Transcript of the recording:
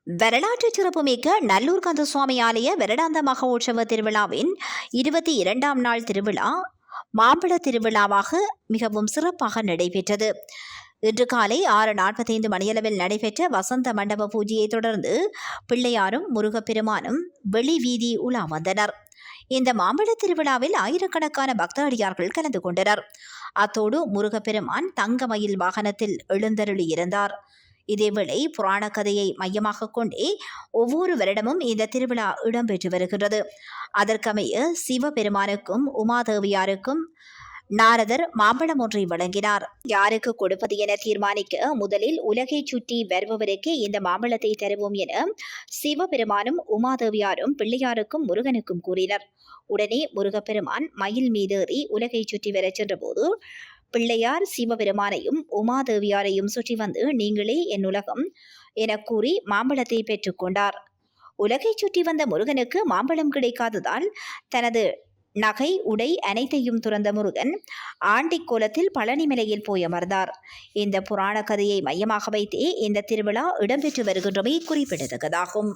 வரலாற்று சிறப்புமிக்க நல்லூர் கந்தசுவாமி ஆலய வருடாந்த மகோற்சவ திருவிழாவின் 22ஆம் நாள் திருவிழா மாம்பழ திருவிழாவாக மிகவும் சிறப்பாக நடைபெற்றது. இன்று காலை 6:45 மணியளவில் நடைபெற்ற வசந்த மண்டப பூஜையை தொடர்ந்து பிள்ளையாரும் முருகப்பெருமானும் வெளி வீதி உலா வந்தனர். இந்த மாம்பழ திருவிழாவில் ஆயிரக்கணக்கான பக்தடியார்கள் கலந்து கொண்டனர். அத்தோடு முருகப்பெருமான் தங்கமயில் வாகனத்தில் எழுந்தருளியிருந்தார். இதேவேளை புராண கதையை மையமாக கொண்டே ஒவ்வொரு வருடமும் இந்த திருவிழா இடம்பெற்று வருகிறது. அதற்கமைய சிவபெருமானுக்கும் உமாதேவியாருக்கும் நாரதர் மாம்பழம் ஒன்றை வழங்கினார். யாருக்கு கொடுப்பது என தீர்மானிக்க முதலில் உலகை சுற்றி வருபவருக்கு இந்த மாம்பழத்தை தருவோம் என சிவபெருமானும் உமாதேவியாரும் பிள்ளையாருக்கும் முருகனுக்கும் கூறினர். உடனே முருகப்பெருமான் மயில் மீதேறி உலகை சுற்றி வர சென்றபோது பிள்ளையார் சிவபெருமானையும் உமாதேவியாரையும் சுற்றி வந்து நீங்களே என் உலகம் என கூறி மாம்பழத்தை பெற்றுக்கொண்டார். உலகை சுற்றி வந்த முருகனுக்கு மாம்பழம் கிடைக்காததால் தனது நகை உடை அனைத்தையும் துறந்த முருகன் ஆண்டிக் கோலத்தில் பழனிமலையில் போய் அமர்ந்தார். இந்த புராண கதையை மையமாக வைத்தே இந்த திருவிழா இடம்பெற்று வருகின்றமை குறிப்பிடத்தக்கதாகும்.